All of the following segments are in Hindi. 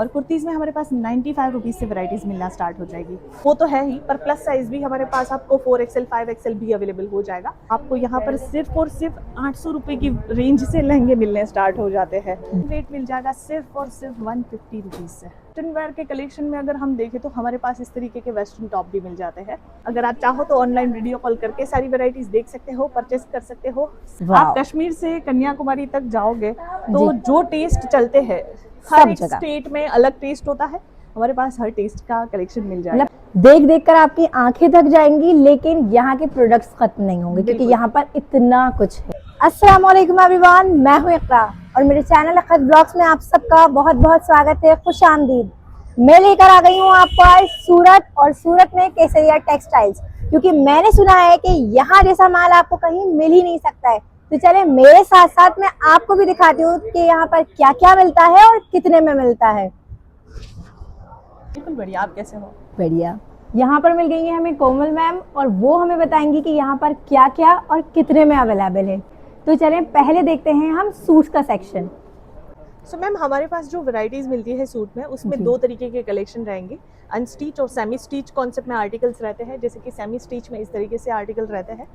और कुर्तीज़ में हमारे पास 95 रुपीज़ से वैरायटीज़ मिलना स्टार्ट हो जाएगी। वो तो है ही, पर प्लस साइज़ भी हमारे पास आपको 4XL 5XL भी अवेलेबल हो जाएगा। आपको यहाँ पर सिर्फ और सिर्फ 800 रुपये की रेंज से लहंगे मिलने स्टार्ट हो जाते हैं। रेट मिल जाएगा सिर्फ और सिर्फ 150 रुपीज़ से। वेस्टर्न वेयर के कलेक्शन में अगर हम देखें तो हमारे पास इस तरीके के वेस्टर्न टॉप भी मिल जाते हैं। अगर आप चाहो तो ऑनलाइन वीडियो कॉल करके सारी वैरायटीज देख सकते हो, परचेस कर सकते हो। आप कश्मीर से कन्याकुमारी तक जाओगे तो जो टेस्ट चलते हैं हर एक स्टेट में अलग टेस्ट होता है, हमारे पास हर टेस्ट का कलेक्शन मिल जाएगा। देख देख कर आपकी आंखें थक जाएंगी, लेकिन यहाँ के प्रोडक्ट्स खत्म नहीं होंगे क्योंकि यहाँ पर इतना कुछ है। अस्सलाम वालेकुम एवरीवन, मैं हूँ इकरा और मेरे चैनल अखद ब्लॉग्स में आप सबका बहुत बहुत स्वागत है, खुश आमदीद। मैं लेकर आ गई हूँ आपको आज सूरत, और सूरत में केसरिया टेक्सटाइल्स, क्योंकि मैंने सुना है कि यहाँ जैसा माल आपको कहीं मिल ही नहीं सकता है। तो चले मेरे साथ साथ मैं आपको भी दिखाती हूँ कि यहाँ पर क्या क्या मिलता है और कितने में मिलता है। बिल्कुल बढ़िया, आप कैसे हो? बढ़िया। यहाँ पर मिल गई है हमें कोमल मैम, और वो हमें बताएंगी कि यहाँ पर क्या क्या और कितने में अवेलेबल है। तो चलें पहले देखते हैं हम सूट्स का सेक्शन। सो मैम, हमारे पास जो वैरायटीज मिलती है सूट में, उसमें दो तरीके के कलेक्शन रहेंगे, अनस्टिच और सेमी स्टिच कॉन्सेप्ट में आर्टिकल्स रहते हैं। जैसे कि सेमी स्टिच में इस तरीके से आर्टिकल रहते हैं,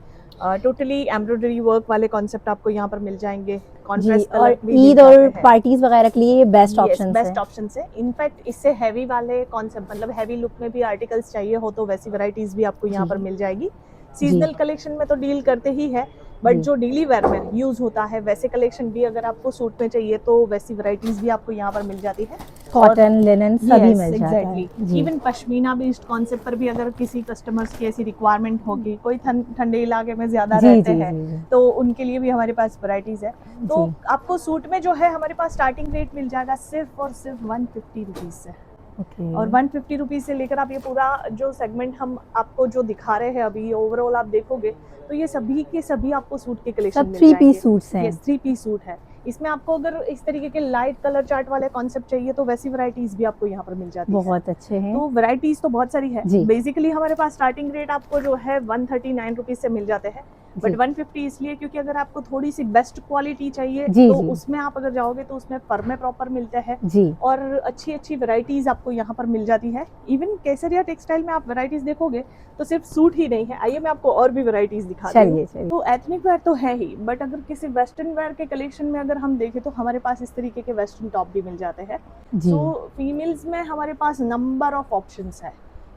टोटली एम्ब्रॉयडरी वर्क वाले कॉन्सेप्ट आपको यहाँ पर मिल जाएंगे। कॉन्ट्रास्ट और ईद और पार्टीज वगैरह के लिए बेस्ट ऑप्शन है। इनफैक्ट इससे हैवी वाले कॉन्सेप्ट, मतलब हैवी लुक में भी आर्टिकल्स चाहिए हो तो वैसी वैरायटीज भी आपको यहाँ पर मिल जाएगी। सीजनल कलेक्शन में तो डील करते ही है, बट जो डेली वेयर में यूज होता है वैसे कलेक्शन भी अगर आपको सूट में चाहिए तो वैसी वैरायटीज भी आपको यहाँ पर मिल जाती है। कॉटन, लिनन सभी मिल जाता है। इवन पश्मीना बेस्ड कॉन्सेप्ट पर भी अगर किसी कस्टमर्स की ऐसी रिक्वायरमेंट होगी, कोई ठंडे इलाके में ज्यादा रहते हैं तो उनके लिए भी हमारे पास वैरायटीज है। तो आपको सूट में जो है हमारे पास स्टार्टिंग रेट मिल जाएगा सिर्फ और सिर्फ 150 रुपीज से। और 150 रुपीज से लेकर आप ये पूरा जो सेगमेंट हम आपको जो दिखा रहे हैं अभी, ओवरऑल आप देखोगे तो ये सभी के सभी आपको सूट के कलेक्शन मिल जाएंगे। 3 पीस सूट्स हैं। यस, 3 पीस सूट है। इसमें आपको अगर इस तरीके के लाइट कलर चार्ट वाले कॉन्सेप्ट चाहिए तो वैसी वैरायटीज भी आपको यहाँ पर मिल जाती है। बहुत अच्छे हैं। तो वैरायटीज तो बहुत सारी है। बेसिकली हमारे पास स्टार्टिंग रेट आपको जो है 139 रुपीज से मिल जाते हैं, बट 150 इसलिए क्योंकि अगर आपको थोड़ी सी बेस्ट क्वालिटी चाहिए तो उसमें आप अगर जाओगे तो उसमें फर में प्रॉपर मिलते हैं और अच्छी अच्छी वैरायटीज आपको यहाँ पर मिल जाती है। इवन केसरिया टेक्सटाइल में आप वैरायटीज देखोगे तो सिर्फ सूट ही नहीं है, आइए मैं आपको और भी वैरायटीज दिखाती हूँ। तो एथनिक वेयर तो है ही, बट अगर किसी वेस्टर्न वेयर के कलेक्शन में अगर हम देखें तो हमारे पास इस तरीके के वेस्टर्न टॉप भी मिल जाते हैं। तो फीमेल्स में हमारे पास नंबर ऑफ ऑप्शंस है।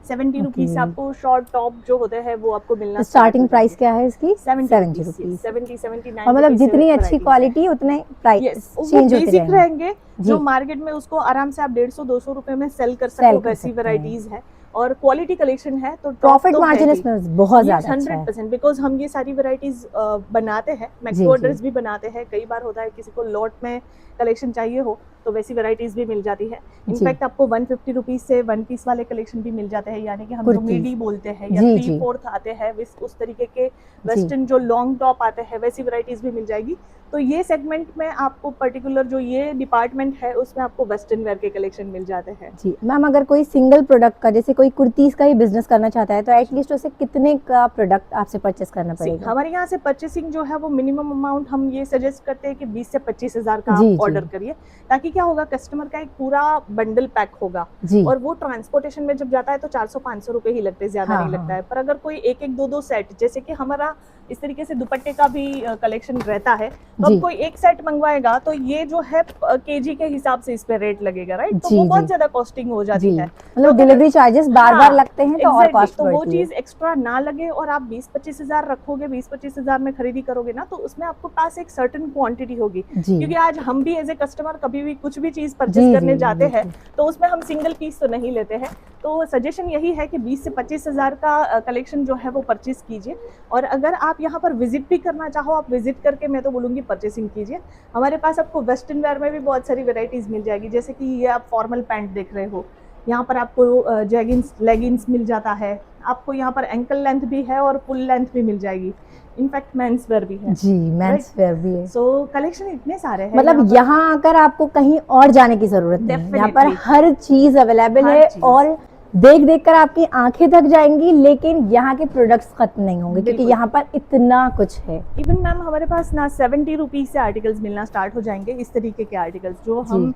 70 रुपीज से आपको शॉर्ट टॉप जो होते हैं वो आपको मिलना। स्टार्टिंग प्राइस क्या है इसकी? 70 रुपीज, 79। मतलब जितनी अच्छी क्वालिटी उतने प्राइस चेंज होते रहेंगे। जो मार्केट में उसको आराम से आप 150-200 रुपए में सेल कर सकते हो, वैसी वैरायटीज है और क्वालिटी कलेक्शन है। तो प्रॉफिट मार्जिन इसमें बहुत ज्यादा 100%, बिकॉज हम ये सारी वैरायटीज बनाते हैं, मैक्सो ऑर्डर्स भी बनाते हैं। कई बार होता है किसी को लॉट में कलेक्शन चाहिए हो तो वैसी वैरायटीज भी मिल जाती है। इनफैक्ट आपको 150 रुपीज से 1 पीस वाले कलेक्शन भी मिल जाते हैं, यानी कि हम जो मिडी बोलते हैं या 3/4 आते हैं, उस तरीके के वेस्टर्न जो लॉन्ग टॉप आते हैं वैसी वैरायटीज भी मिल जाएगी। तो ये सेगमेंट में आपको पर्टिकुलर जो ये डिपार्टमेंट है उसमें आपको वेस्टर्न वेयर के कलेक्शन मिल जाते हैं। जी मैम, अगर कोई सिंगल प्रोडक्ट का, जैसे कोई कुर्तीज का ही बिजनेस करना चाहता है तो एटलीस्ट उसे कितने का प्रोडक्ट आपसे परचेस करना पड़ेगा? हमारे यहाँ से परचेसिंग जो है वो मिनिमम अमाउंट हम ये सजेस्ट करते हैं कि 20 से 25 हजार का ऑर्डर करिए, ताकि क्या होगा, कस्टमर का एक पूरा बंडल पैक होगा और वो ट्रांसपोर्टेशन में जब जाता है तो 400-500 रुपए ही लगते हैं, ज्यादा नहीं लगता है। पर अगर कोई एक 2 सेट, जैसे कि हमारा इस तरीके से दुपट्टे का भी कलेक्शन रहता है, तो अब कोई एक सेट मंगवाएगा तो ये जो है केजी के हिसाब से इस पे रेट लगेगा, राइट? तो वो बहुत ज्यादा कॉस्टिंग हो जाती है, मतलब डिलीवरी चार्जेस बार-बार लगते हैं तो और कॉस्ट तो वो चीज एक्स्ट्रा ना लगे और आप 20-25 हजार रखोगे, 20-25 हजार में खरीदी करोगे ना, तो उसमें आपको पास एक सर्टेन क्वांटिटी होगी। क्योंकि आज हम भी एज ए कस्टमर कभी भी कुछ भी चीज परचेज करने जाते हैं तो उसमें हम सिंगल पीस तो नहीं लेते हैं। तो सजेशन यही है कि 20 से 25 हजार का कलेक्शन जो है वो परचेज कीजिए, और अगर आप यहाँ पर विजिट भी करना चाहो, आप विजिट करके मैं तो बोलूँगी परचेसिंग कीजिए। हमारे पास आपको वेस्टर्न वेयर में भी बहुत सारी वेराइटीज़ मिल जाएगी, जैसे कि ये आप फॉर्मल पैंट देख रहे हो, यहाँ पर आपको जैगिंग्स, लेगिंग्स मिल जाता है, आपको यहाँ पर एंकल लेंथ भी है और फुल लेंथ भी मिल जाएगी। इनफैक्ट मेंस वेयर भी है। जी, मेंस वेयर भी है। सो कलेक्शन इतने सारे हैं, मतलब यहाँ आकर आपको कहीं और जाने की जरूरत नहीं है, यहाँ पर हर चीज अवेलेबल है और देख देख कर आपकी आंखें थक जाएंगी, लेकिन यहाँ के प्रोडक्ट्स खत्म नहीं होंगे क्योंकि यहाँ पर इतना कुछ है। इवन मैम हमारे पास ना 70 रुपीज से आर्टिकल्स मिलना स्टार्ट हो जाएंगे, इस तरीके के आर्टिकल्स जो हम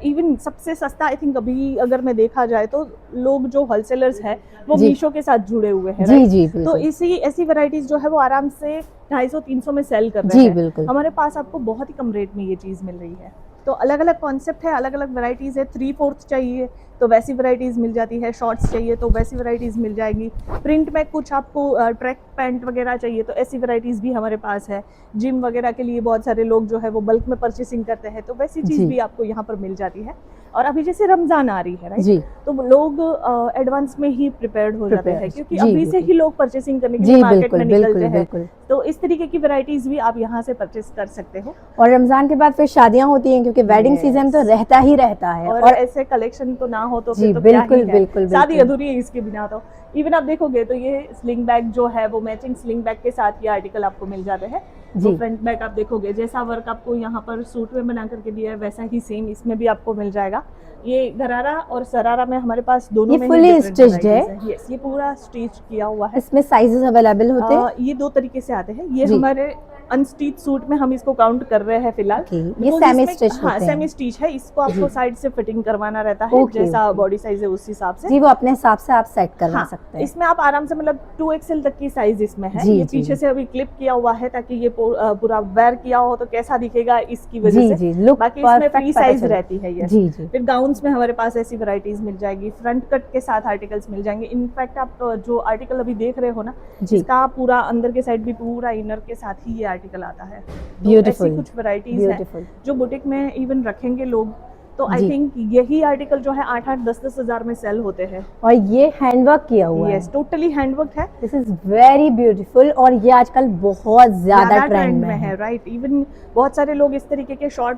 इवन सबसे सस्ता आई थिंक अभी अगर मैं देखा जाए तो लोग जो होलसेलर्स है वो मीशो के साथ जुड़े हुए हैं। जी जी, तो इसी ऐसी वैरायटीज जो है वो आराम से 250-300 में सेल कर रहे जी हैं। बिल्कुल। हमारे पास आपको बहुत ही कम रेट में ये चीज मिल रही है। तो अलग अलग कॉन्सेप्ट है, अलग अलग वैरायटीज है। 3/4 चाहिए तो वैसी वैरायटीज मिल जाती है, शॉर्ट्स चाहिए तो वैसी वैरायटीज मिल जाएगी, प्रिंट में कुछ आपको ट्रैक पैंट वगैरह चाहिए तो ऐसी वैरायटीज भी हमारे पास है। जिम वगैरह के लिए बहुत सारे लोग जो है वो बल्क में परचेसिंग करते हैं तो वैसी चीज भी आपको यहाँ पर मिल जाती है। और अभी जैसे रमजान आ रही है राइट, तो लोग एडवांस में ही प्रिपेयर्ड हो जाते हैं क्योंकि अभी से ही लोग परचेसिंग करने के लिए मार्केट में निकलते हैं। तो इस तरीके की वैरायटीज भी आप यहाँ से परचेस कर सकते हो। और रमजान के बाद फिर शादियां होती हैं क्योंकि वेडिंग सीजन तो रहता ही रहता है, और ऐसे कलेक्शन तो ना हो तो फिर तो क्या ही है, बिल्कुल शादी अधूरी है इसके बिना। तो इवन आप देखोगे तो ये स्लिंग बैग जो है वो मैचिंग स्लिंग बैग के साथ ये आर्टिकल आपको मिल जाते हैं। तो फ्रंट बैग आप देखोगे जैसा वर्क आपको यहाँ पर सूट में बना करके दिया है वैसा ही सेम इसमें भी आपको मिल जाएगा। ये गरारा और सरारा में हमारे पास दोनों में फुली स्टिच्ड है। यस, ये पूरा स्टिच किया हुआ है। इसमें साइजेस अवेलेबल होते हैं। ये दो तरीके से आते हैं। ये हमारे अनस्टिच सूट में हम इसको काउंट कर रहे हैं फिलहाल। ये सेमी स्टिच होते हैं। हाँ, सेमी स्टिच है। इसको आपको साइड से फिटिंग करवाना रहता है, जैसा बॉडी साइज है उस हिसाब से। जी, वो अपने हिसाब से आप सेट करवा सकते हैं। इसमें आप आराम से मतलब 2XL तक की साइज इसमें है। ये पीछे से अभी क्लिप किया हुआ है ताकि ये पूरा वेयर किया हो तो कैसा दिखेगा इसकी वजह से। बाकी इसमें फ्री साइज रहती है ये। फिर गाउन्स में हमारे पास ऐसी वैरायटीज मिल जाएगी, फ्रंट कट के साथ आर्टिकल्स मिल जाएंगे। इनफैक्ट आप जो आर्टिकल अभी देख रहे हो ना, इसका पूरा अंदर के साइड भी पूरा इनर के साथ ही ये आर्टिकल आता है। ब्यूटीफुल, ऐसी कुछ वैरायटीज है जो बुटीक में इवन रखेंगे लोग तो आई थिंक यही आर्टिकल जो है 8-8, 10-10 हजार में सेल होते हैं। और ये हैंडवर्क किया हुआ है। टोटली हैंडवर्क है। दिस इज वेरी ब्यूटीफुल और ये आजकल बहुत ज्यादा ट्रेंड में है। राइट, इवन बहुत सारे लोग इस तरीके के शॉर्ट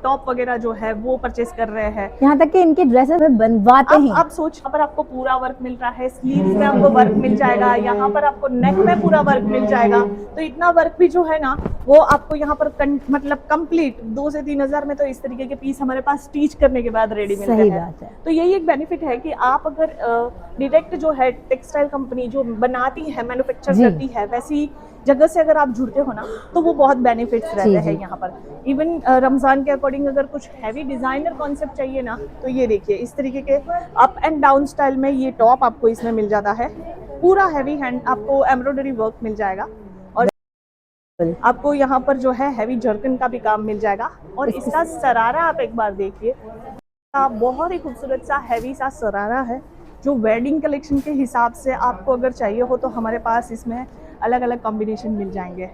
टॉप वगैरह जो है वो परचेस कर रहे हैं। यहाँ तक कि इनके ड्रेसेस में बनवाते हैं। आप सोच, यहाँ पर आपको पूरा वर्क मिल रहा है, स्लीव्स में आपको वर्क मिल जाएगा, यहाँ पर आपको नेक में पूरा वर्क मिल जाएगा। तो इतना वर्क भी जो है ना वो आपको यहाँ पर मतलब कंप्लीट 2 से 3 हजार में तो इस तरीके के पीस हमारे पास स्टिच करने के बाद रेडी मिलते हैं। तो यही एक बेनिफिट है कि आप अगर डायरेक्ट जो है टेक्सटाइल कंपनी जो बनाती है, मैन्युफैक्चर करती है, वैसी जगह से अगर आप जुड़ते हो ना तो वो बहुत बेनिफिट्स रहते हैं यहाँ पर। इवन रमजान के अकॉर्डिंग अगर कुछ हैवी डिजाइनर कॉन्सेप्ट चाहिए ना तो ये देखिए इस तरीके के अप एंड डाउन स्टाइल में ये टॉप आपको इसमें मिल जाता है। पूरा हैवी हैंड आपको एम्ब्रॉयडरी वर्क मिल जाएगा और आपको यहाँ पर जो है हैवी जर्कन का भी काम मिल जाएगा। और इसका सरारा आप एक बार देखिए, बहुत ही खूबसूरत सा हैवी सा सरारा है जो वेडिंग कलेक्शन के हिसाब से आपको अगर चाहिए हो तो हमारे पास इसमें अलग अलग कॉम्बिनेशन मिल जाएंगे।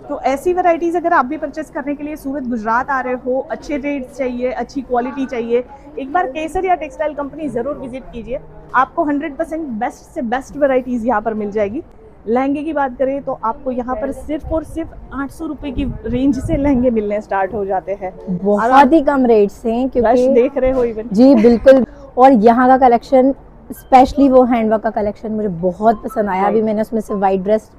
तो ऐसी वैरायटीज अगर आप भी परचेस करने के लिए सूरत गुजरात आ रहे हो, अच्छे रेट्स चाहिए, अच्छी क्वालिटी चाहिए, एक बार केसरिया टेक्सटाइल कंपनी जरूर विजिट कीजिए। आपको 100% बेस्ट से बेस्ट वैरायटीज यहाँ पर मिल जाएगी। लहंगे की बात करें तो आपको यहाँ पर सिर्फ और सिर्फ 800 रुपए की रेंज से लहंगे मिलने स्टार्ट हो जाते हैं। बहुत ही कम रेट्स हैं क्योंकि देख रहे हो इवन। जी बिल्कुल। और यहाँ का कलेक्शन, स्पेशली वो हैंडवर्क का कलेक्शन मुझे बहुत पसंद आया। अभी मैंने उसमें से वाइट ड्रेस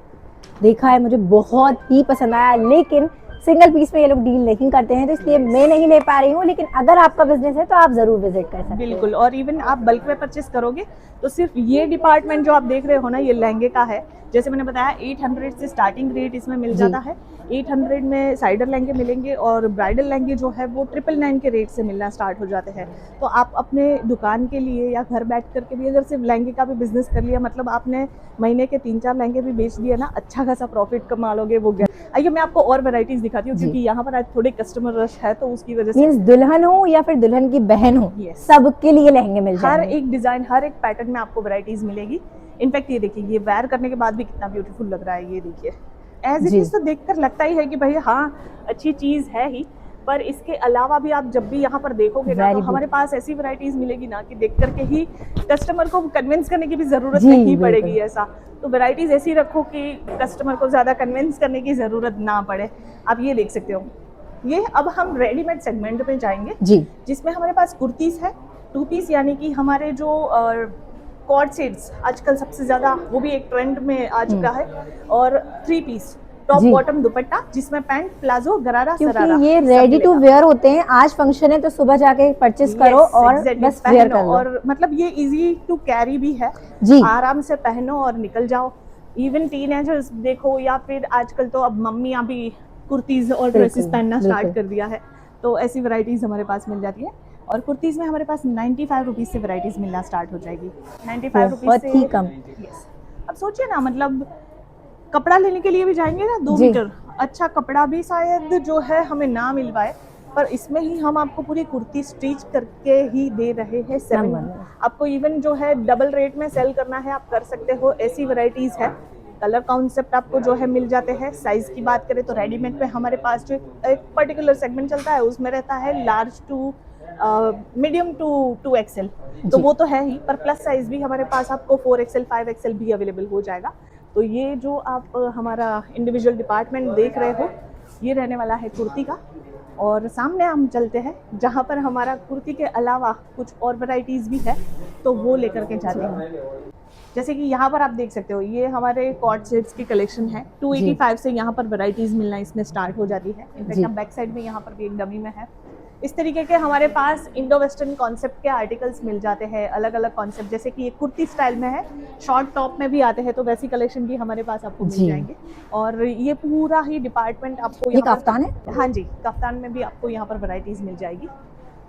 देखा है, मुझे बहुत ही पसंद आया। लेकिन सिंगल पीस में ये लोग डील नहीं करते हैं तो इसलिए मैं नहीं ले पा रही हूँ। लेकिन अगर आपका बिजनेस है तो आप जरूर विजिट कर सकते हैं। बिल्कुल। और इवन आप बल्क में परचेस करोगे तो सिर्फ ये डिपार्टमेंट जो आप देख रहे हो ना, ये लहंगे का है। जैसे मैंने बताया 800 से स्टार्टिंग रेट इसमें मिल जाता है। 800 में साइडर लहंगे मिलेंगे और ब्राइडल लहंगे जो है वो 999 के रेट से मिलना स्टार्ट हो जाते हैं। तो आप अपने दुकान के लिए या घर बैठ करके भी अगर सिर्फ लहंगे का भी बिजनेस कर लिया, मतलब आपने महीने के 3-4 लहंगे भी बेच दिया ना, अच्छा खासा प्रॉफिट कमा लोगे। वो आइए मैं आपको और वैरायटीज दिखाती हूँ क्योंकि यहाँ पर आज थोड़े कस्टमर रश है तो उसकी वजह से। दुल्हन हो या फिर दुल्हन की बहन हो, सबके लिए लहंगे मिल जाएंगे। हर एक डिजाइन, हर एक पैटर्न में आपको वैरायटीज मिलेगी। इनफैक्ट ये देखिए, ये वेयर करने के बाद भी कितना ब्यूटीफुल लग रहा है। ये देखिए, एज इट इज तो देखकर लगता ही है कि भाई हाँ अच्छी चीज है ही, पर इसके अलावा भी आप जब भी यहाँ पर देखोगे ना तो हमारे पास ऐसी वैरायटीज मिलेगी ना कि देख करके ही कस्टमर को कन्विंस करने की भी जरूरत नहीं पड़ेगी। ऐसा तो वैरायटीज ऐसी रखो कि कस्टमर को ज्यादा कन्विंस करने की जरूरत ना पड़े। आप ये देख सकते हो। ये अब हम रेडीमेड सेगमेंट में जाएंगे जी, जिसमें हमारे पास कुर्तीज है 2 पीस, यानी कि हमारे जो कॉर्ड सेट्स आजकल सबसे ज्यादा वो भी एक ट्रेंड में आ चुका है, और 3 पीस टॉप जी। बॉटम दुपट्टा जिसमें पैंट, प्लाजो, गरारा, क्योंकि सरारा ये सब रेडी टू मिलेगा। वेयर होते हैं, आज फंक्शन है तो सुबह जाके परचेस करो Yes, और exactly, बस वेयर पहनो। कर लो। और मतलब ये इजी टू कैरी भी है, जी आराम से पहनो और निकल जाओ। इवन टीनेजर्स देखो या फिर आजकल तो अब मम्मियाँ भी कुर्तीज और ड्रेसेस बिल्कुल पहनना स्टार्ट बिल्कुल। कर दिया है, तो ऐसी वैरायटीज हमारे पास मिल जाती है। और कुर्तीज में हमारे पास 95 रुपीज़ से वैरायटीज मिलना स्टार्ट हो जाएगी। 95 रुपीज़ बहुत से। ही कम। यस, अब सोचिए ना, मतलब कपड़ा लेने के लिए भी जाएंगे ना 2 जी। मीटर, अच्छा कपड़ा भी शायद जो है हमें ना मिल पाए, पर इसमें ही हम आपको पूरी कुर्ती स्टिच करके ही दे रहे हैं। 7 नंबर आपको इवन जो है डबल रेट में सेल करना है आप कर सकते हो, ऐसी वैरायटीज है। कलर कॉन्सेप्ट आपको जो है मिल जाते हैं। साइज की बात करें तो रेडीमेड में हमारे पास जो एक पर्टिकुलर सेगमेंट चलता है उसमें रहता है large to medium to 2XL, तो जी। वो तो है ही, पर प्लस साइज भी हमारे पास आपको 4XL 5XL भी अवेलेबल हो जाएगा। तो ये जो आप हमारा इंडिविजुअल डिपार्टमेंट देख रहे हो, ये रहने वाला है कुर्ती का। और सामने हम चलते हैं जहाँ पर हमारा कुर्ती के अलावा कुछ और वैरायटीज़ भी है, तो वो लेकर के जाते हैं। जैसे कि यहाँ पर आप देख सकते हो, ये हमारे कॉर्ड सेट्स की कलेक्शन है। 285 से यहाँ पर वैरायटीज़ मिलना इसमें स्टार्ट हो जाती है। जी। इनफैक्ट आप बैक साइड में यहाँ पर भी एक डमी में है। इस तरीके के हमारे पास इंडो वेस्टर्न कॉन्सेप्ट के आर्टिकल्स मिल जाते हैं, अलग अलग कॉन्सेप्ट, जैसे कि ये कुर्ती स्टाइल में है, शॉर्ट टॉप में भी आते हैं, तो वैसी कलेक्शन भी हमारे पास आपको मिल जी। जाएंगे। और ये पूरा ही डिपार्टमेंट आपको ये यहाँ कफ्तान है? हाँ जी, कफ्तान में भी आपको यहाँ पर वैरायटीज़ मिल जाएगी।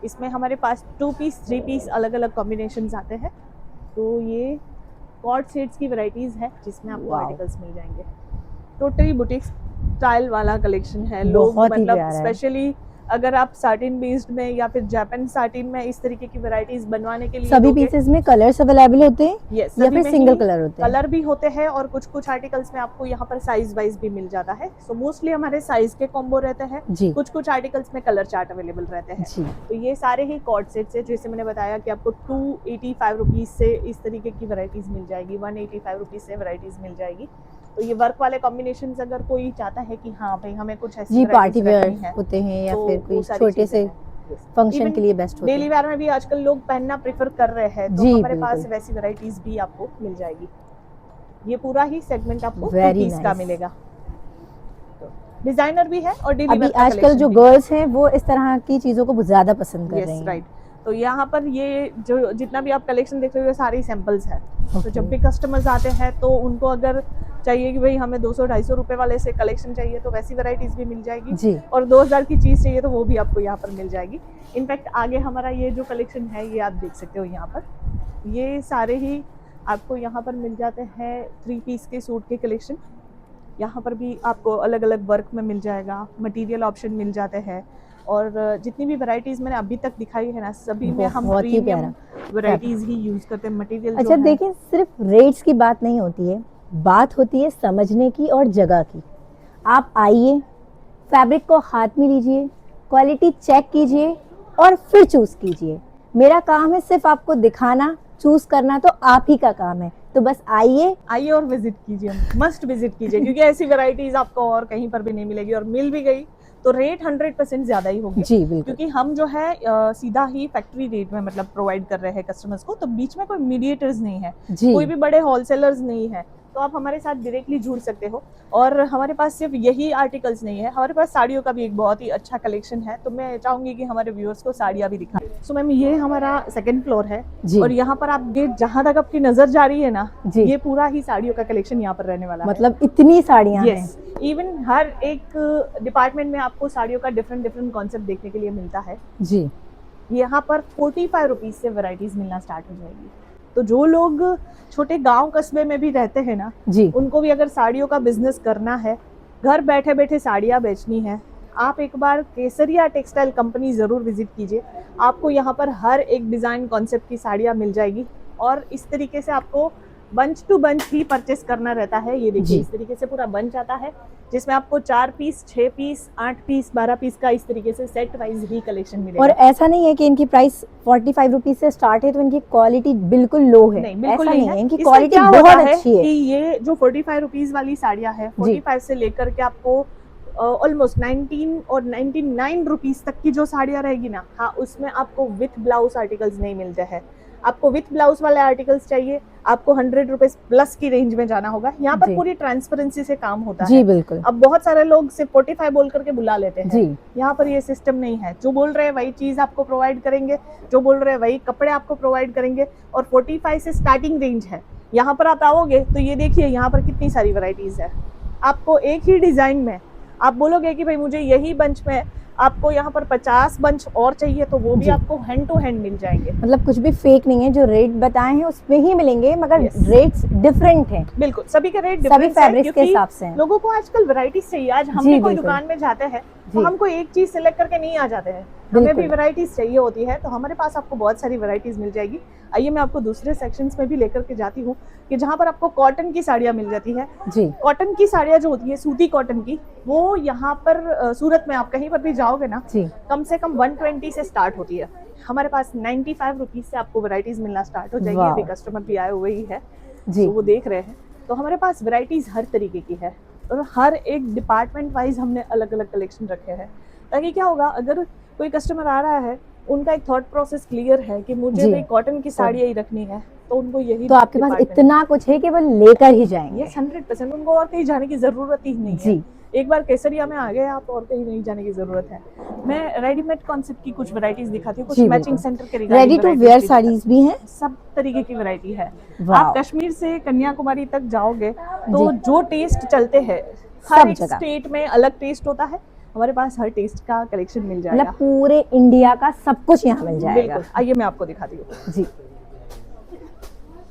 इसमें हमारे पास 2 पीस 3 पीस अलग अलग कॉम्बिनेशंस आते हैं। तो ये कॉर्ड सेट्स की वैरायटीज़ है जिसमें आपको वाओ। आर्टिकल्स मिल जाएंगे। टोटली बुटीक स्टाइल वाला कलेक्शन है। लोग बहुत ही मतलब प्यारा है। स्पेशली अगर आप साटिन बेस्ड में या फिर जापान साटिन में इस तरीके की वैरायटीज बनवाने के लिए सभी दोगे, पीसेस में कलर्स अवेलेबल होते हैं यस, या फिर सिंगल कलर होते हैं? कलर भी होते हैं और कुछ कुछ आर्टिकल्स में आपको यहाँ पर साइज वाइज भी मिल जाता है। सो मोस्टली हमारे साइज के कॉम्बो रहते हैं, जी कुछ कुछ आर्टिकल्स में कलर चार्ट अवेलेबल रहते हैं। जी। तो ये सारे ही कॉर्ड सेट्स है, जैसे मैंने बताया कि आपको 285 रुपीज़ से इस तरीके की वैरायटीज़ मिल जाएगी, 185 रुपीज़ से वैरायटीज़ मिल जाएगी। तो ये वर्क वाले कॉम्बिनेशंस अगर कोई चाहता है कि हाँ भाई हमें कुछ ऐसी जी, पार्टी varieties वेयर रखनी है, होते हैं या तो फिर वो कोई सारी छोटे चीज़ें से हैं। फंक्शन Even के लिए बेस्ट होते डेली हैं। वेयर में भी आजकल लोग पहनना प्रेफर कर रहे हैं, तो जी, हमारे पास बिल्कुल। वैसी वैरायटीज भी आपको मिल जाएगी। ये पूरा ही सेगमेंट आपको 2 Very पीस का nice। मिलेगा। डिजाइनर भी है और डेली अभी वेयर का आजकल जो कलेक्शन भी है। गर्ल्स हैं वो इस तरह की चीजों को ज्यादा पसंद कर रही यस हैं। राइट। तो यहाँ पर ये जो जितना भी आप कलेक्शन देख रहे हो, ये सारी सैंपल्स है। तो Okay। जब भी कस्टमर्स आते हैं तो उनको अगर चाहिए कि भाई हमें 200-250 रुपए वाले से कलेक्शन चाहिए, तो वैसी वैरायटीज भी मिल जाएगी। जी। और 2000 की चीज़ चाहिए तो वो भी आपको यहाँ पर मिल जाएगी। इनफैक्ट आगे हमारा ये जो कलेक्शन है ये आप देख सकते हो यहाँ पर, ये सारे ही आपको यहाँ पर मिल जाते हैं 3 पीस के सूट के कलेक्शन। यहाँ पर भी आपको अलग अलग वर्क में मिल जाएगा, मटेरियल ऑप्शन मिल जाते हैं। और जितनी भी वैरायटीज़ मैंने अभी तक दिखाई है ना, सभी में हम बहुत ही प्रीमियम प्यारा वैरायटीज़ ही यूज़ करते हैं। मटेरियल अच्छा जो है, देखिए, सिर्फ रेट्स की बात नहीं होती है, बात होती है समझने की और जगह की। आप आइए, फैब्रिक को हाथ में लीजिए, क्वालिटी चेक कीजिए और फिर चूज कीजिए। मेरा काम है सिर्फ आपको दिखाना, चूज करना तो आप ही का काम है। तो बस आइए और विजिट कीजिए, मस्ट विजिट कीजिए, क्योंकि ऐसी वैरायटीज़ आपको और कहीं पर भी नहीं मिलेगी। और मिल भी गई तो रेट 100% ज़्यादा ही होगी, जी बिल्कुल। क्योंकि हम जो है सीधा ही फैक्ट्री रेट में मतलब प्रोवाइड कर रहे हैं कस्टमर्स को, तो बीच में कोई मीडिएटर्स नहीं है, जी कोई भी बड़े होलसेलर्स नहीं है। तो आप हमारे साथ डायरेक्टली जुड़ सकते हो। और हमारे पास सिर्फ यही आर्टिकल्स नहीं है, हमारे पास साड़ियों का भी एक बहुत ही अच्छा कलेक्शन है। तो मैं चाहूंगी कि हमारे व्यूअर्स को साड़ियाँ भी दिखाएं। सो मैम, ये हमारा 2nd फ्लोर है जी। और यहाँ पर आप गेट जहाँ तक आपकी नजर जा रही है ना, जी। ये पूरा ही साड़ियों का कलेक्शन यहाँ पर रहने वाला मतलब इतनी साड़ियाँ है। हैं। यस, इवन हर एक डिपार्टमेंट में आपको साड़ियों का डिफरेंट डिफरेंट कॉन्सेप्ट देखने के लिए मिलता है। जी यहाँ पर 45 रुपीज़ से वैरायटीज मिलना स्टार्ट हो जाएगी। तो जो लोग छोटे गांव कस्बे में भी रहते हैं ना, जी उनको भी अगर साड़ियों का बिजनेस करना है, घर बैठे बैठे साड़ियाँ बेचनी है, आप एक बार केसरिया टेक्सटाइल कंपनी ज़रूर विजिट कीजिए। आपको यहाँ पर हर एक डिज़ाइन कॉन्सेप्ट की साड़ियाँ मिल जाएगी और इस तरीके से आपको बंच टू बंच ही परचेस करना रहता है। ये देखिए, इस तरीके से पूरा बंच आता है जिसमें आपको 4 पीस, 6 पीस, 8 पीस, 12 पीस का इस तरीके से सेट वाइज ही कलेक्शन मिलेगा। और ऐसा नहीं है कि इनकी प्राइस 45 रुपीज से स्टार्ट है तो इनकी क्वालिटी बिल्कुल लो है। नहीं, बिल्कुल ऐसा नहीं है, है। इनकी इसमें क्वालिटी क्या होता बहुत है अच्छी है कि ये जो 45 रुपीज वाली साड़ियाँ है, 45 से लेकर के आपको ऑलमोस्ट 19 और 99 रुपीज तक की जो साड़ियाँ रहेगी ना, हाँ, उसमें आपको विथ ब्लाउज आर्टिकल्स नहीं मिलते हैं। आपको विथ ब्लाउज वाले आर्टिकल्स चाहिए, आपको 100 रुपीज प्लस की रेंज में जाना होगा। यहाँ पर जी। पूरी ट्रांसपेरेंसी से काम होता जी है। बिल्कुल अब बहुत सारे लोग सिर्फ 45 बोल करके बुला लेते हैं, जी। यहाँ पर ये सिस्टम नहीं है। जो बोल रहे हैं वही चीज आपको प्रोवाइड करेंगे, जो बोल रहे हैं वही कपड़े आपको प्रोवाइड करेंगे। और 45 से स्टार्टिंग रेंज है। यहाँ पर आप आओगे तो ये देखिए यहाँ पर कितनी सारी वैरायटीज है। आपको एक ही डिजाइन में आप बोलोगे कि भाई मुझे यही बंच में आपको यहाँ पर 50 बंच और चाहिए तो वो भी जी। आपको हैंड टू हैंड मिल जाएंगे। मतलब कुछ भी फेक नहीं है, जो रेट बताए हैं उसमें ही मिलेंगे, मगर Yes. रेट्स डिफरेंट हैं, बिल्कुल सभी के रेट सभी डिफरेंट है, फैब्रिक्स के क्योंकि हिसाब से हैं। लोगों को आजकल वैरायटीज चाहिए। आज हम जी, भी कोई बिल्कुल। दुकान में जाते हैं तो जी। हमको एक चीज सिलेक्ट करके नहीं आ जाते हैं, हमें भी बिल्कुल। वैरायटीज चाहिए होती है। तो हमारे पास आपको बहुत सारी वैरायटीज मिल जाएगी। आइए मैं आपको दूसरे सेक्शंस में भी लेकर के जाती हूँ कि जहाँ पर आपको कॉटन की साड़ियाँ मिल जाती है। जी कॉटन की साड़ियाँ जो होती है सूती कॉटन की, वो यहाँ पर सूरत में आप कहीं पर भी जाओगे ना, जी। कम से कम 120 से स्टार्ट होती है। हमारे पास 95 रुपीज से आपको वैरायटीज मिलना स्टार्ट हो जाएगी। वाह। अभी कस्टमर भी आए हुए ही है जी। तो वो देख रहे हैं। तो हमारे पास वैरायटीज हर तरीके की है और हर एक डिपार्टमेंट वाइज हमने अलग अलग कलेक्शन रखे हैं, ताकि क्या होगा, अगर कोई कस्टमर आ रहा है उनका एक थॉट प्रोसेस क्लियर है कि मुझे जी। भाई कॉटन की साड़ियाँ ही रखनी है, तो उनको यही तो आपके पास इतना कुछ है कि वो लेकर ही जाएंगे। 100% उनको और कहीं जाने की जरूरत ही नहीं है। जी। एक बार केसरिया में आ गए आप, और कहीं नहीं जाने की जरूरत है। मैं रेडीमेड कॉन्सेप्ट की कुछ वैरायटीज दिखाती हूँ, कुछ जी, मैचिंग बिल्कुल। सेंटर के रेडी टू वेयर साड़ीज भी हैं, सब तरीके की वैरायटी है। वाह। आप कश्मीर से कन्याकुमारी तक जाओगे तो जी। जो टेस्ट चलते हैं सब हर एक जगह। स्टेट में अलग टेस्ट होता है। हमारे पास हर टेस्ट का कलेक्शन मिल जाएगा। मतलब पूरे इंडिया का सब कुछ यहाँ मिल जाएगा। बिल्कुल, आइए मैं आपको दिखाती हूँ। जी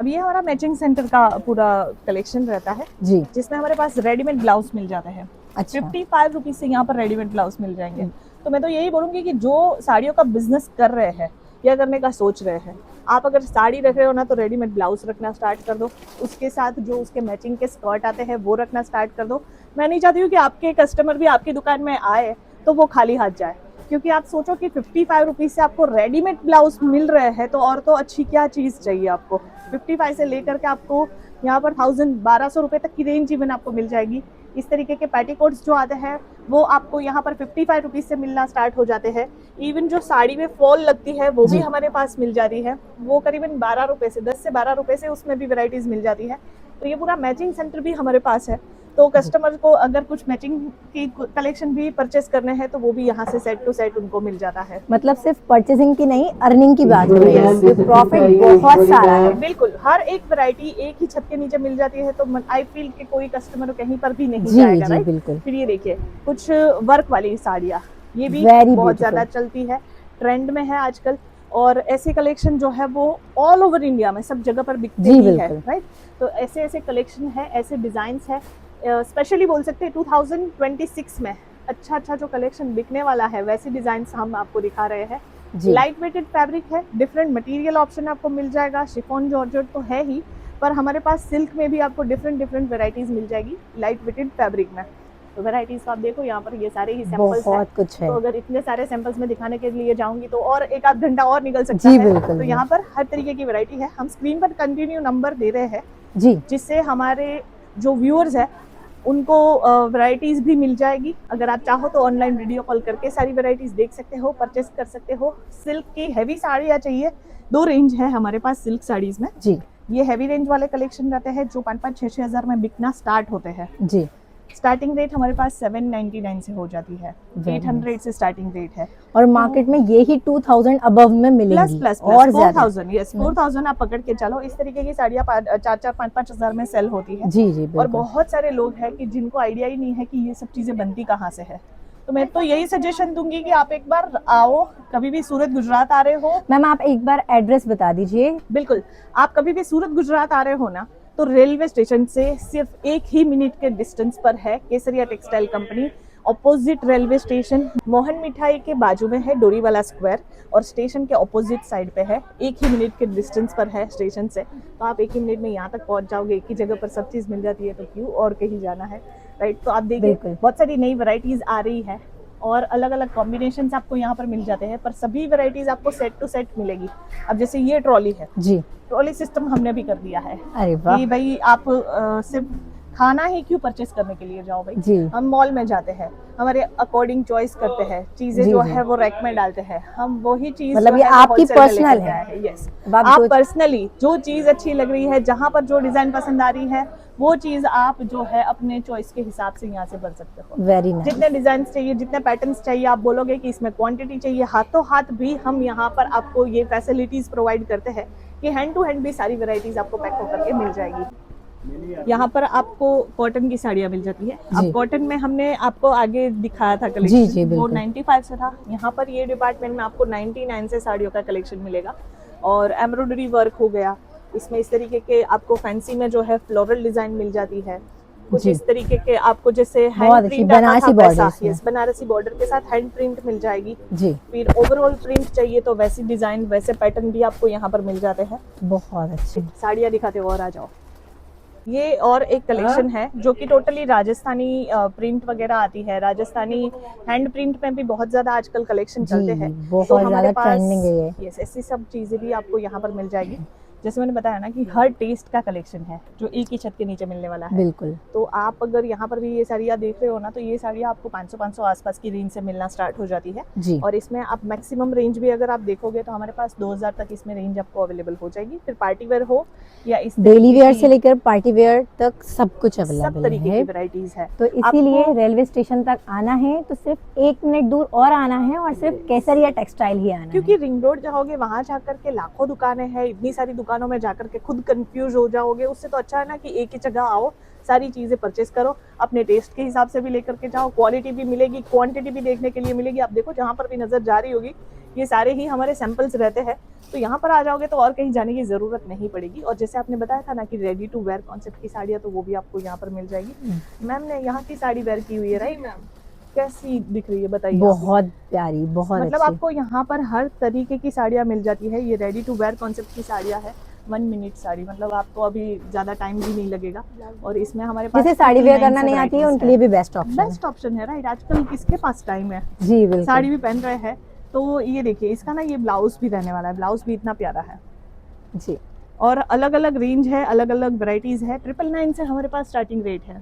अब ये हमारा मैचिंग सेंटर का पूरा कलेक्शन रहता है, जी। जिसमें हमारे पास रेडीमेड ब्लाउज मिल जाते हैं। अच्छा। 55 रुपीज से यहाँ पर रेडीमेड ब्लाउज मिल जाएंगे। तो मैं तो यही बोलूंगी कि जो साड़ियों का बिजनेस कर रहे हैं या करने का सोच रहे हैं, आप अगर साड़ी रख रहे हो ना तो रेडीमेड ब्लाउज रखना स्टार्ट कर दो। उसके साथ जो उसके मैचिंग के स्कर्ट आते हैं वो रखना स्टार्ट कर दो। मैं नहीं चाहती हूँ कि आपके कस्टमर भी आपकी दुकान में आए तो वो खाली हाथ जाए, क्योंकि आप सोचो कि 55 रुपीज से आपको रेडीमेड ब्लाउज मिल रहे हैं तो और तो अच्छी क्या चीज चाहिए आपको। 55 से लेकर के आपको यहाँ पर 1200 रुपए तक की रेंज इवन आपको मिल जाएगी। इस तरीके के पेटीकोट्स जो आते हैं वो आपको यहाँ पर 55 रुपीज से मिलना स्टार्ट हो जाते हैं। इवन जो साड़ी में फॉल लगती है वो भी जी। हमारे पास मिल जाती है, वो करीबन 12 रुपए से 10 से 12 रुपए से उसमें भी वैरायटीज मिल जाती है। तो ये पूरा मैचिंग सेंटर भी हमारे पास है। तो कस्टमर को अगर कुछ मैचिंग की कलेक्शन भी परचेस करने हैं तो वो भी यहाँ से सेट टू सेट उनको मिल जाता है। मतलब सिर्फ परचेसिंग की नहीं, अर्निंग की बात हो रही है, Yes. प्रॉफिट बहुत सारा है। बिल्कुल, हर एक वैरायटी एक ही छत के नीचे मिल जाती है तो आई फील कि कोई कस्टमर कहीं पर भी नहीं जी जाएगा, जी राइट। बिल्कुल। फिर ये देखिए कुछ वर्क वाली साड़ियाँ, ये भी Very बहुत beautiful. ज्यादा चलती है, ट्रेंड में है आजकल। और ऐसे कलेक्शन जो है वो ऑल ओवर इंडिया में सब जगह पर बिकते जी, ही बिल्कुल। है, राइट। तो ऐसे ऐसे कलेक्शन है, ऐसे डिजाइन्स है। स्पेशली बोल सकते हैं 2026 में अच्छा जो कलेक्शन बिकने वाला है वैसे डिजाइन्स हम आपको दिखा रहे हैं। जी। लाइट वेटेड फैब्रिक है, डिफरेंट मटेरियल ऑप्शन आपको मिल जाएगा। शिफॉन जॉर्जेट तो है ही, पर हमारे पास सिल्क में भी आपको डिफरेंट वैरायटीज मिल जाएगी लाइट वेटेड फैब्रिक में। तो वैरायटीज आप देखो यहाँ पर ये सारे ही सैंपल्स हैं। बहुत कुछ है। तो अगर इतने सारे सैंपल्स में दिखाने के लिए जाऊंगी तो और एक आध घंटा और निकल सकता जी, है। बिल्कुल, तो यहाँ पर हर तरीके की वैरायटी है। हम स्क्रीन पर कंटिन्यू नंबर दे रहे हैं जी। जिससे हमारे जो व्यूअर्स है उनको वैरायटीज भी मिल जाएगी। अगर आप चाहो तो ऑनलाइन वीडियो कॉल करके सारी वैरायटीज देख सकते हो, परचेस कर सकते हो। सिल्क की हैवी साड़ियाँ चाहिए, 2 रेंज है हमारे पास सिल्क साड़ीज में। जी ये हैवी रेंज वाले कलेक्शन रहते हैं जो 5-6 हज़ार में बिकना स्टार्ट होते हैं। जी। स्टार्टिंग रेट हमारे पास 799 से हो जाती है, Very 800 से स्टार्टिंग रेट है। और मार्केट में ये ही 2000 अबव में मिलेंगी प्लस और ज्यादा। 4000, यस 4000 आप पकड़ के चलो। इस तरीके की साड़ियाँ 4-5 हज़ार में सेल होती है। जी जी और बिल्कुल। बहुत सारे लोग हैं कि जिनको आइडिया ही नहीं है कि ये सब चीजें बनती कहाँ से है। तो मैं तो यही सजेशन दूंगी कि आप एक बार आओ, कभी भी सूरत गुजरात आ रहे हो। मैम आप एक बार एड्रेस बता दीजिए। बिल्कुल, आप कभी भी सूरत गुजरात आ रहे हो ना तो रेलवे स्टेशन से सिर्फ 1 ही मिनट के डिस्टेंस पर है Kesariya textile company. Opposite railway station Mohan Mithai के बाजू में है डोरीवाला स्क्वायर, और स्टेशन के ऑपोजिट साइड पे है। 1 ही मिनट के डिस्टेंस पर है स्टेशन से। तो आप 1 ही मिनट में यहाँ तक पहुँच जाओगे, एक ही जगह पर सब चीज़ मिल जाती है, तो क्यों और कहीं जाना है, राइट। तो आप देखिए बिल्कुल। बहुत सारी नई वैरायटीज आ रही है और अलग अलग कॉम्बिनेशंस आपको यहाँ पर मिल जाते हैं, पर सभी वैरायटीज आपको सेट टू सेट मिलेगी। अब जैसे ये ट्रॉली है, जी। ट्रॉली सिस्टम हमने भी कर दिया है अरे वाह। कि भाई आप सिर्फ खाना ही क्यों परचेस करने के लिए जाओ भाई। जी हम मॉल में जाते हैं, हमारे अकॉर्डिंग चॉइस करते हैं, चीजें जी जो जी। है वो रैक में डालते हैं, हम वही चीज मतलब जो ये है वो आपकी wholesale में पर्सनल लेकर के है। आए हैं। यस, अब आप आप जो पर्सनली जो चीज अच्छी लग रही है, जहां पर जो डिजाइन पसंद आ रही है, वो चीज आप जो है अपने चॉइस के हिसाब से यहाँ से भर सकते हो। Very nice. जितने डिजाइन चाहिए, जितने पैटर्न्स चाहिए, आप बोलोगे कि इसमें क्वांटिटी चाहिए, हाथों हाथ भी हम यहाँ पर आपको ये फैसिलिटीज प्रोवाइड करते हैं कि हैंड टू हैंड भी सारी वैरायटीज आपको पैक होकर के मिल जाएगी। यहाँ पर आपको कॉटन की साड़ियाँ मिल जाती है। जी। अब कॉटन में हमने आपको आगे दिखाया था जी, कलेक्शन, जी, वो बिल्कुल। 95 से था। यहाँ पर ये डिपार्टमेंट में आपको 99 से साड़ियों का कलेक्शन मिलेगा। और एम्ब्रॉयडरी वर्क हो गया, इसमें इस तरीके के आपको फैंसी में जो है फ्लोरल डिजाइन मिल जाती है। कुछ जी। इस तरीके के आपको जैसे बहुत हैंड अच्छी प्रिंट आता था बनारसी वैसा, बॉर्डर्स में। यस, बनारसी बॉर्डर के साथ हैंड प्रिंट मिल जाएगी। जी फिर ओवरऑल प्रिंट चाहिए तो वैसी डिजाइन, वैसे पैटर्न भी आपको यहाँ पर मिल जाते हैं। बहुत अच्छी। साड़ियाँ दिखाते हो और आ जाओ। ये और एक कलेक्शन है जो कि टोटली राजस्थानी प्रिंट वगैरह आती है। राजस्थानी हैंड प्रिंट में भी बहुत ज्यादा आजकल कलेक्शन चलते हैं, जी तो बहुत हमारे ज्यादा पास ट्रेंडिंग है ये। यस ऐसी सब चीजें भी आपको यहाँ पर मिल जाएगी। जैसे मैंने बताया ना कि हर टेस्ट का कलेक्शन है जो एक ही छत के नीचे मिलने वाला है। बिल्कुल। तो आप अगर यहाँ पर भी ये साड़ियाँ देख रहे हो ना, तो ये साड़ियाँ आपको 500 आसपास की रेंज से मिलना स्टार्ट हो जाती है। जी और इसमें आप मैक्सिमम रेंज भी अगर आप देखोगे तो हमारे पास 2000 तक इसमें रेंज आपको अवेलेबल हो जाएगी। फिर पार्टी वेयर हो या इस डेली तरीके वेयर की, से लेकर पार्टी वेयर तक सब कुछ सब अवेलेबल तरीके है। की वैरायटीज है। तो इसीलिए आपको रेलवे स्टेशन तक आना है तो सिर्फ 1 मिनट दूर और आना है और सिर्फ केसरिया टेक्सटाइल ही आना क्योंकि है। रिंग रोड जाओगे, वहां जाकर के लाखों दुकानें हैं, इतनी सारी दुकानों में जाकर के खुद कंफ्यूज हो जाओगे। उससे तो अच्छा है ना कि एक ही जगह आओ, सारी चीजें परचेस करो, अपने टेस्ट के हिसाब से भी लेकर के जाओ, क्वालिटी भी मिलेगी, क्वांटिटी भी देखने के लिए मिलेगी। आप देखो जहां पर भी नजर जा रही होगी, ये सारे ही हमारे सैंपल्स रहते हैं। तो यहाँ पर आ जाओगे तो और कहीं जाने की जरूरत नहीं पड़ेगी। और जैसे आपने बताया था ना कि रेडी टू वेयर कॉन्सेप्ट की साड़ियाँ, तो वो भी आपको यहाँ पर मिल जाएगी। मैम ने यहाँ की साड़ी वेयर की हुई है, राइट मैम? कैसी दिख रही है बताइए? बहुत प्यारी, बहुत मतलब अच्छी। आपको यहाँ पर हर तरीके की साड़ियाँ मिल जाती है। ये रेडी टू वेयर कॉन्सेप्ट की साड़ियाँ है। 1 मिनट साड़ी, मतलब आपको अभी ज्यादा टाइम भी नहीं लगेगा। और इसमें हमारे पास जिसे साड़ी वेयर 59 करना नहीं आती है varieties उनके लिए भी बेस्ट ऑप्शन है। बेस्ट ऑप्शन है, राइट? आजकल किसके पास टाइम है, जी बिल्कुल। साड़ी भी पहन रहे हैं। तो ये देखिए, इसका ना ये ब्लाउज भी रहने वाला है। ब्लाउज भी इतना प्यारा है जी और अलग अलग रेंज है, अलग अलग वैरायटीज है। 999 से हमारे पास स्टार्टिंग रेट है।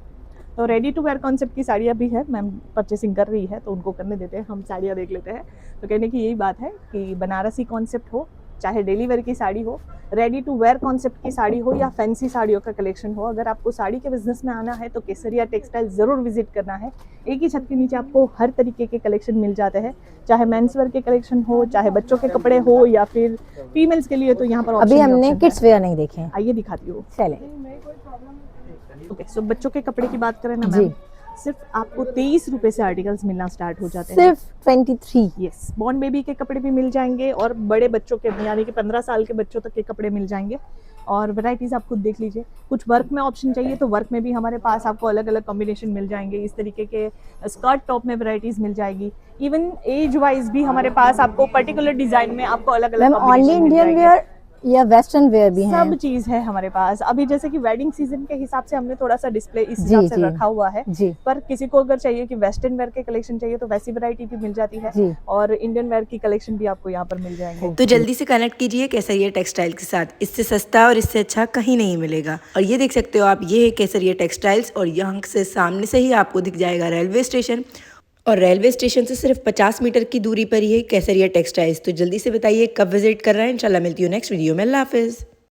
तो रेडी टू वेयर कॉन्सेप्ट की साड़ियाँ भी है। मैम परचेसिंग कर रही है तो उनको करने देते हैं, हम साड़ियाँ देख लेते हैं। तो कहने की यही बात है कि बनारसी कॉन्सेप्ट हो, चाहे डेली वेयर की साड़ी हो, रेडी टू वेयर कॉन्सेप्ट की साड़ी हो या फैंसी साड़ियों का कलेक्शन हो, अगर आपको साड़ी के बिजनेस में आना है तो केसरिया टेक्सटाइल जरूर विजिट करना है। एक ही छत के नीचे आपको हर तरीके के कलेक्शन मिल जाते हैं, चाहे मेंस वेयर के कलेक्शन हो, चाहे बच्चों के कपड़े हो या फिर फीमेल्स के लिए। तो यहाँ पर अभी हमने किड्स वेयर नहीं देखे हैं। आइए दिखाती हूँ। चले ओके, सो बच्चों के कपड़े की बात करें ना जी। मैम, सिर्फ आपको 23 रुपए से आर्टिकल्स मिलना स्टार्ट हो जाते हैं। सिर्फ 23। यस, बॉर्न बेबी के कपड़े भी मिल जाएंगे और बड़े बच्चों के यानी कि 15 साल के बच्चों तक के कपड़े मिल जाएंगे। और वैरायटीज आप खुद देख लीजिए। कुछ वर्क में ऑप्शन चाहिए तो वर्क में भी हमारे पास आपको अलग अलग कॉम्बिनेशन मिल जाएंगे। इस तरीके के स्कर्ट टॉप में वैरायटीज मिल जाएगी। इवन एज वाइज भी हमारे पास आपको पर्टिकुलर डिजाइन में आपको अलग अलग मैम ओनली इंडियन वेयर या वेस्टर्न वेयर भी सब हैं? चीज है हमारे पास। अभी जैसे कि वेडिंग सीजन के हिसाब से हमने थोड़ा सा डिस्प्ले इस जी, हिसाब से जी। रखा हुआ है। जी पर किसी को अगर चाहिए कि वेस्टर्न वेयर के कलेक्शन चाहिए तो वैसी वैरायटी भी मिल जाती है। जी। और इंडियन वेयर की कलेक्शन भी आपको यहाँ पर मिल जाएंगे। तो जल्दी से कनेक्ट कीजिए केसरिया टेक्सटाइल के साथ। इससे सस्ता और इससे अच्छा कहीं नहीं मिलेगा। और ये देख सकते हो आप, ये है केसरिया टेक्सटाइल्स और यहाँ से सामने से ही आपको दिख जाएगा रेलवे स्टेशन। और रेलवे स्टेशन से सिर्फ 50 मीटर की दूरी पर ही है केसरिया टेक्सटाइल्स। तो जल्दी से बताइए कब विजिट कर रहे हैं। इंशाल्लाह मिलती हूँ नेक्स्ट वीडियो में। अल्लाह हाफिज़।